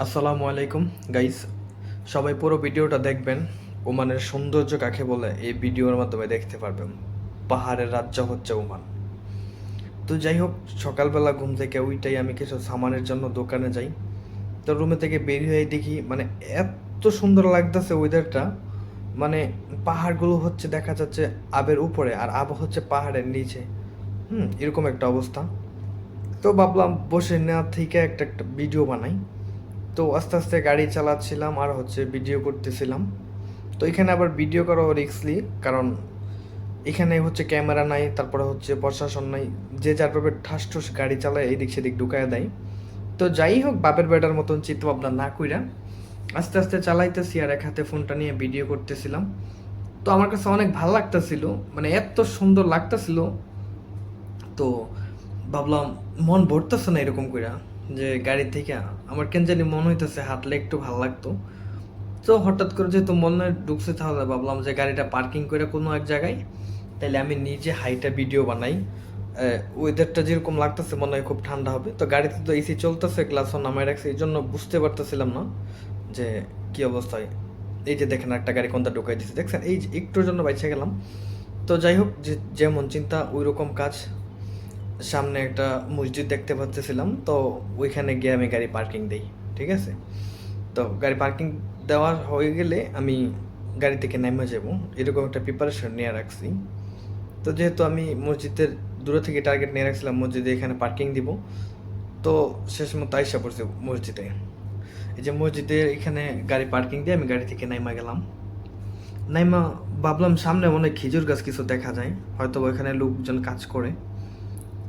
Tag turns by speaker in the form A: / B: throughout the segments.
A: আসসালামু আলাইকুম গাইস, সবাই পুরো ভিডিওটা দেখবেন। ওমানের সৌন্দর্য কাকে বলে এই ভিডিওর মাধ্যমে দেখতে পারবেন। পাহাড়ের রাজ্য হচ্ছে ওমান। তো যাই হোক, সকালবেলা ঘুম থেকে ওইটাই আমি কিছু সামানের জন্য দোকানে যাই। তো রুমে থেকে বের হয়ে দেখি মানে এত সুন্দর লাগতেছে ওয়েদারটা। মানে পাহাড়গুলো হচ্ছে দেখা যাচ্ছে আবের উপরে আর আব হচ্ছে পাহাড়ের নিচে। এরকম একটা অবস্থা। তো ভাবলাম বসে নেওয়া থেকে একটা একটা ভিডিও বানাই। তো আস্তে আস্তে গাড়ি চালাচ্ছিলাম আর হচ্ছে ভিডিও করতেছিলাম। তো এখানে আবার ভিডিও করা রিস্কলি, কারণ এখানে হচ্ছে ক্যামেরা নাই, তারপরে হচ্ছে প্রশাসন নাই। যে যার ভাবে ঠাস ঠুস গাড়ি চালায় এদিক সেদিক ঢুকায় দেয়। তো যাই হোক, বাপের বেটার মতন চিন্তা ভাবনা না কইরা আস্তে আস্তে চালাইতেছি আর এক হাতে ফোনটা নিয়ে ভিডিও করতেছিলাম। তো আমার কাছে অনেক ভালো লাগতেছিল, মানে এত সুন্দর লাগতেছিল। তো ভাবলাম মন ভরতেছে না এরকম কইরা, যে গাড়ি থেকে আমার কেন জানি মন হইতেছে হাঁটলে একটু ভালো লাগতো। তো হঠাৎ করে যেহেতু মনে ঢুকছে, তাহলে ভাবলাম যে গাড়িটা পার্কিং করে কোনো এক জায়গায়, তাইলে আমি নিজে হাইটা ভিডিও বানাই। ওয়েদারটা যেরকম লাগতেছে মনে হয় খুব ঠান্ডা হবে। তো গাড়িতে তো এসি চলতেছে, গ্লাসও নামায় রাখছে, এই জন্য বুঝতে পারতেছিলাম না যে কি অবস্থায়। এই যে দেখেন একটা গাড়ি কোনটা ঢুকাই দিচ্ছে, দেখছেন, এই যে একটুর জন্য বাইচে গেলাম। তো যাই হোক, যে যেমন চিন্তা ওই রকম কাজ। সামনে একটা মসজিদ দেখতে পাচ্ছিলাম, তো ওইখানে গিয়ে আমি গাড়ি পার্কিং দিই। ঠিক আছে, তো গাড়ি পার্কিং দেওয়া হয়ে গেলে আমি গাড়ি থেকে নেমে যাব, এরকম একটা প্রিপারেশন নিয়ে রাখছি। তো যেহেতু আমি মসজিদের দূরে থেকে টার্গেট নিয়ে রাখছিলাম মসজিদে এখানে পার্কিং দিব, তো শেষ মতো আইসা পড়ছি মসজিদে। এই যে মসজিদের এখানে গাড়ি পার্কিং দিয়ে আমি গাড়ি থেকে নাইমা গেলাম। নাইমা ভাবলাম সামনে মনে হয় খেজুর গাছ কিছু দেখা যায়, হয়তো ওইখানে লোকজন কাজ করে।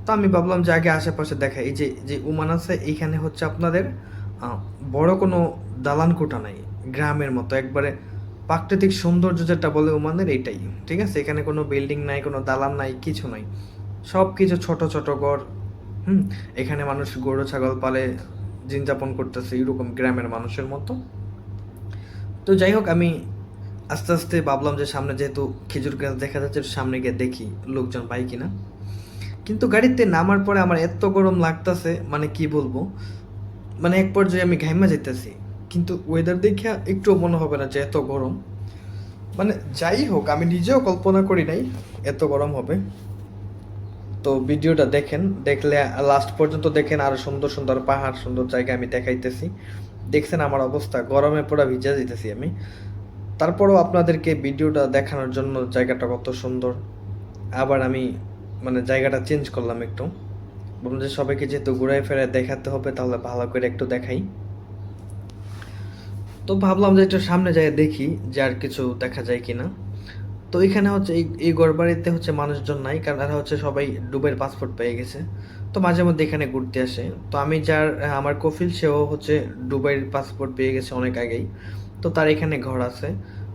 A: তো আমি ভাবলাম যে আগে আশেপাশে দেখা, এই যে যে উমান আছে এইখানে হচ্ছে আপনাদের বড় কোনো দালান কোঠা নাই, গ্রামের মতো একবারে প্রাকৃতিক সৌন্দর্য যেটা বলে উমানের এইটাই। ঠিক আছে, এখানে কোনো বিল্ডিং নাই, কোনো দালান নাই, কিছু নাই, সব কিছু ছোট ছোট ঘর। হুম এখানে মানুষ গরু ছাগল পালে, দিন যাপন করতেছে এরকম গ্রামের মানুষের মতো। তো যাই হোক, আমি আস্তে আস্তে ভাবলাম যে সামনে যেহেতু খেজুর গাছ দেখা যাচ্ছে, সামনে গিয়ে দেখি লোকজন পাই কিনা। কিন্তু গাড়িতে নামার পরে আমার এত গরম লাগতেছে, মানে কি বলবো, মানে এক পর্যায়ে আমি ঘাইমা যেতেছি। কিন্তু ওয়েদার দেখে একটুও মনে হবে না যে এত গরম। মানে যাই হোক, আমি নিজেও কল্পনা করি নাই এত গরম হবে। তো ভিডিওটা দেখেন, দেখলে লাস্ট পর্যন্ত দেখেন, আরো সুন্দর সুন্দর পাহাড়, সুন্দর জায়গা আমি দেখাইতেছি। দেখছেন আমার অবস্থা, গরমে পুরো ভিজে যেতেছি আমি। তারপরেও আপনাদেরকে ভিডিওটা দেখানোর জন্য জায়গাটা কত সুন্দর। আবার আমি মানে জায়গাটা চেঞ্জ করলাম একটু, বললাম যে সবাইকে যেহেতু ঘুরায় ফেরায় দেখাতে হবে, তাহলে ভালো করে একটু দেখাই। তো ভাবলাম যে একটু সামনে যাই দেখি যে আর কিছু দেখা যায় কিনা। তো এখানে হচ্ছে এই ঘরবাড়িতে হচ্ছে মানুষজন নাই, কারণ এরা হচ্ছে সবাই দুবাইয়ের পাসপোর্ট পেয়ে গেছে। তো মাঝে মধ্যে এখানে ঘুরতে আসে। তো আমি যার আমার কফিল, সেও হচ্ছে দুবাইয়ের পাসপোর্ট পেয়ে গেছে অনেক আগেই। তো তার এখানে ঘর আছে।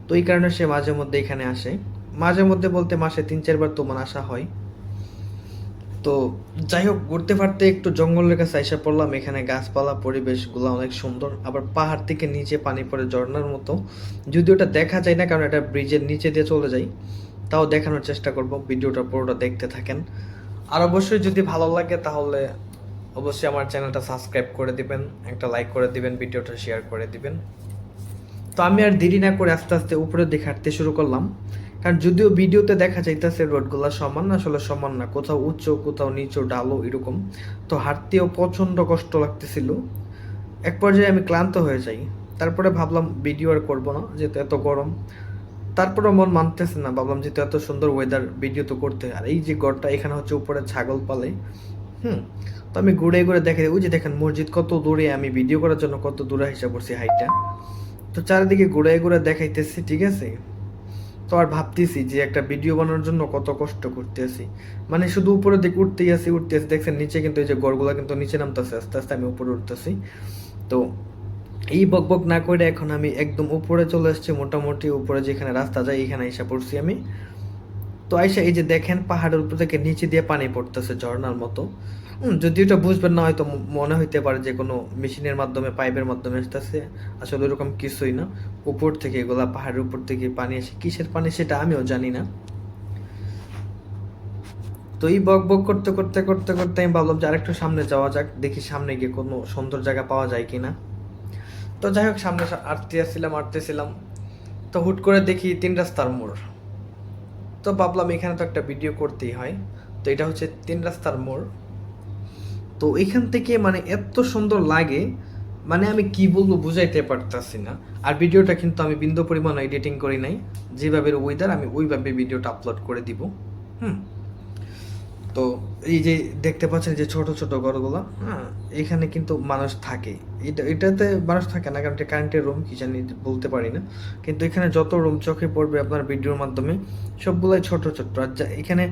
A: তো এই কারণে সে মাঝে মধ্যে এখানে আসে। মাঝে মধ্যে বলতে মাসে 3-4 বার তোমার আসা হয়। তো যাই হোক, ঘুরতে ফারতে একটু জঙ্গলের কাছে আইসা পড়লাম। এখানে গাছপালা, পরিবেশগুলো অনেক সুন্দর, আবার পাহাড় থেকে নিচে পানি পড়ে ঝর্ণার মতো। যদিও ওটা দেখা যায় না, কারণ এটা ব্রিজের নিচে দিয়ে চলে যায়। তাও দেখানোর চেষ্টা করব, ভিডিওটা পুরোটা দেখতে থাকেন। আর অবশ্যই যদি ভালো লাগে তাহলে অবশ্যই আমার চ্যানেলটা সাবস্ক্রাইব করে দিবেন, একটা লাইক করে দিবেন, ভিডিওটা শেয়ার করে দিবেন। তো আমি আর দেরি না করে আস্তে আস্তে উপরের দিকে হাঁটতে শুরু করলাম। কারণ যদিও ভিডিওতে দেখা যাইতেছে রোডগুলো সমান, আসলে সমান না, কোথাও উঁচু কোথাও নিচু ডালো এরকম। তো হাঁটতেও প্রচণ্ড কষ্ট লাগতেছিল। এক পর্যায়ে আমি ক্লান্ত হয়ে যাই। তারপরে ভাবলাম ভিডিও আর করবো না, যেহেতু এত গরম। তারপরে মন মানতেছে না, ভাবলাম যেহেতু এত সুন্দর ওয়েদার, ভিডিও তো করতে হয়। আর এই যে ঘরটা, এখানে হচ্ছে উপরে ছাগল পালে। হুম তো আমি ঘুরে ঘুরে দেখে, ওই যে দেখেন মসজিদ কত দূরে, আমি ভিডিও করার জন্য কত দূরে হিসাব করছি হাইটটা। তো চারিদিকে ঘুরে ঘুরে দেখাইতেছি, ঠিক আছে। তো আর ভাবতেছি যে একটা ভিডিও বানানোর জন্য কত কষ্ট করতেছি। মানে শুধু উপরের দিকে উঠতেই আছি উঠতেছি, দেখছেন নিচে কিন্তু এই যে গড়গুলা কিন্তু নিচে নামতেছে, আস্তে আস্তে আমি উপরে উঠতেছি। তো এই বকবক না করে এখন আমি একদম উপরে চলে আসছি, মোটামুটি উপরে যেখানে রাস্তা যায় এখানে এসে পড়ছি আমি। তো আইসা এই যে দেখেন পাহাড়ের উপর থেকে নিচে দিয়ে পানি পড়তেছে ঝর্ণার মতো। যদি এটা বুঝবেন না, হয়তো মনে হইতে পারে যে কোনো মেশিনের মাধ্যমে, পাইপের মাধ্যমে আসতেছে। আসলে ওরকম কিছুই না, উপর থেকে এগুলা পাহাড়ের উপর থেকে পানি আসে, কিসের পানি সেটা আমিও জানি না। তো এই বক বক করতে করতে করতে করতে আমি ভাবলাম যে আরেকটু সামনে যাওয়া যাক, দেখি সামনে গিয়ে কোনো সুন্দর জায়গা পাওয়া যায় কিনা। তো যাই হোক, সামনে আটতেছিলাম, তো হুট করে দেখি 3 রাস্তার মোড়। তো ভাবলাম এখানে তো একটা ভিডিও করতেই হয়। তো এটা হচ্ছে 3 রাস্তার মোড়। তো এখান থেকে মানে এত সুন্দর লাগে, মানে আমি কি বলবো বুঝাইতে পারতাছি না। আর ভিডিওটা কিন্তু আমি বিন্দু পরিমাণ এডিটিং করি নাই, যেভাবে ওয়েদার আমি ওইভাবে ভিডিওটা আপলোড করে দিব। হুম। তো এই যে দেখতে পাচ্ছেন যে ছোট ছোট ঘরগুলো, হ্যাঁ, এখানে কিন্তু মানুষ থাকে। এটাতে মানুষ থাকে না, কারণ এটা কারেন্টের রুম, কি জানি বলতে পারি না। কিন্তু এখানে যত রুম চোখে পড়বে আপনার ভিডিওর মাধ্যমে, সবগুলাই ছোট ছোট। আর এখানে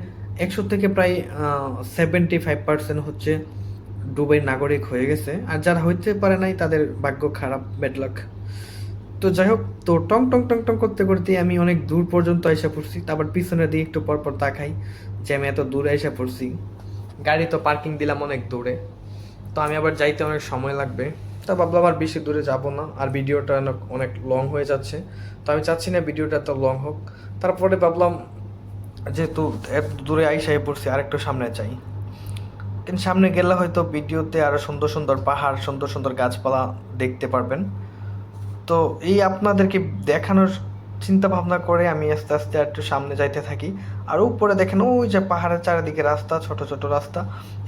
A: 100 থেকে প্রায় 75% হচ্ছে দুবাইয়ের নাগরিক হয়ে গেছে। আর যারা হইতে পারে নাই তাদের ভাগ্য খারাপ, ব্যাড লাক। তো যাই হোক, তো টং টং টং টং করতে করতে আমি অনেক দূর পর্যন্ত এসে পড়ছি। তারপর পিছনে দিয়ে একটু পর পর তাকাই যে আমি এত দূরে এসে পড়ছি। গাড়ি তো পার্কিং দিলাম অনেক দূরে, তো আমি আবার যাইতে অনেক সময় লাগবে। তা ভাবলাম আর বেশি দূরে যাব না, আর ভিডিওটা অনেক লং হয়ে যাচ্ছে। তো আমি চাচ্ছি না ভিডিওটা তো লং হোক। তারপরে ভাবলাম যেহেতু এত দূরে আইসাই পড়ছি, আর একটু সামনে যাই। কিন্তু সামনে গেলে হয়তো ভিডিওতে আরো সুন্দর সুন্দর পাহাড়, সুন্দর সুন্দর গাছপালা দেখতে পারবেন। তো এই আপনাদেরকে দেখানোর চিন্তা ভাবনা করে আমি আস্তে আস্তে একটু সামনে যাইতে থাকি। আর উপরে দেখেন ওই যে পাহাড়ের চারিদিকে রাস্তা, ছোট ছোট রাস্তা।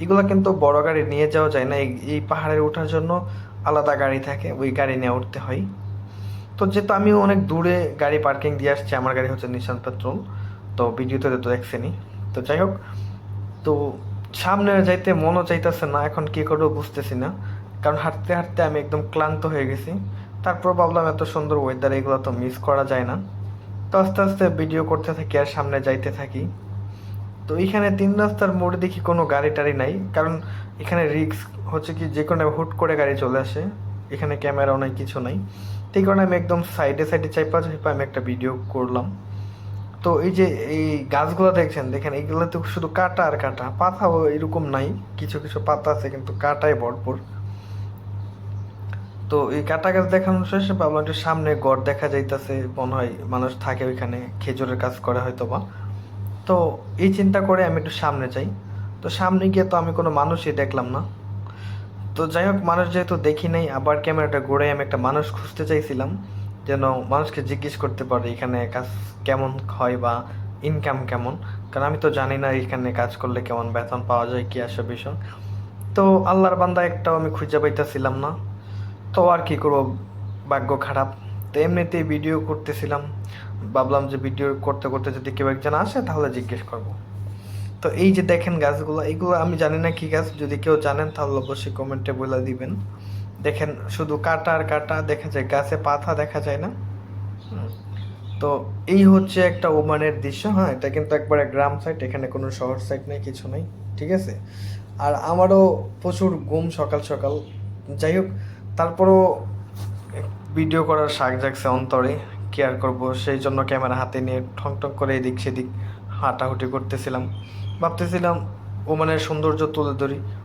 A: এগুলো কিন্তু বড় গাড়ি নিয়ে যাওয়া যায় না, এই পাহাড়ে ওঠার জন্য আলাদা গাড়ি থাকে, ওই গাড়ি নিয়ে উঠতে হয়। তো যেহেতু আমি অনেক দূরে গাড়ি পার্কিং দিয়ে আসছি, আমার গাড়ি হচ্ছে নিশান পেট্রোল, তো ভিডিওতে তো দেখছেনি। তো যাই হোক, তো সামনে যাইতে মনও চাইতেছে না, এখন কি করবো বুঝতেছি না, কারণ হাঁটতে হাঁটতে আমি একদম ক্লান্ত হয়ে গেছি। তারপর ভাবলাম এত সুন্দর ওয়েদার, এগুলো তো মিস করা যায় না। তো আস্তে আস্তে ভিডিও করতে থাকি আর সামনে যাইতে থাকি। তো এখানে 3 রাস্তার মোড়ে দেখি কোনো গাড়ি টাড়ি নাই, কারণ এখানে রিস্ক হচ্ছে কি যে কোনো হুট করে গাড়ি চলে আসে, এখানে ক্যামেরাও নাই, কিছু নাই। তো এই কারণে আমি একদম সাইডে সাইডে চাইপা চাইপা আমি একটা ভিডিও করলাম। তো এই যে এই গাছগুলো দেখেন এইগুলো তো শুধু কাটা আর কাটা, পাতাও এরকম নাই, কিছু কিছু পাতা আছে কিন্তু কাটায় ভরপুর। তো এই কাটা গাছ দেখানোর শেষে ভাবলাম একটু সামনে গড় দেখা যাইতেছে, মনে হয় মানুষ থাকে ওইখানে, খেজুরের কাজ করে হয়তো বা। তো এই চিন্তা করে আমি একটু সামনে যাই। তো সামনে গিয়ে তো আমি কোনো মানুষই দেখলাম না। তো যাই হোক, মানুষ যেহেতু দেখি নাই, আবার ক্যামেরাটা ঘুরে আমি একটা মানুষ খুঁজতে চাইছিলাম, যেন মানুষকে জিজ্ঞেস করতে পারি এখানে কাজ কেমন হয় বা ইনকাম কেমন, কারণ আমি তো জানি না এখানে কাজ করলে কেমন বেতন পাওয়া যায়, কি আসে বিষয়। তো আল্লাহর বান্দা একটাও আমি খুঁজে পাইতেছিলাম না। তো আর কি করবো, ভাগ্য খারাপ। তো এমনিতেই ভিডিও করতেছিলাম, ভাবলাম যে ভিডিও করতে করতে যদি কেউ একজন আসে তাহলে জিজ্ঞেস করব। তো এই যে দেখেন গাছগুলো, এগুলো আমি জানি না কি গাছ, যদি কেউ জানেন তাহলে অবশ্যই কমেন্টে বলে দিবেন। দেখেন শুধু কাটা আর কাটা দেখা যায়, গাছে পাতা দেখা যায় না। হুম। তো এই হচ্ছে একটা ওমানের দৃশ্য। হ্যাঁ, এটা কিন্তু একবারে গ্রাম সাইড, এখানে কোনো শহর সাইড নেই, কিছু নেই। ঠিক আছে। আর আমারও প্রচুর ঘুম সকাল সকাল। যাই হোক, তারপরও ভিডিও করার শাক জাগছে অন্তরে, কেয়ার করব সেই জন্য ক্যামেরা হাতে নিয়ে ঠং ঠং করে এদিক সেদিক হাঁটাহুটি করতেছিলাম। ভাবতেছিলাম ওমানের সৌন্দর্য তুলে ধরি।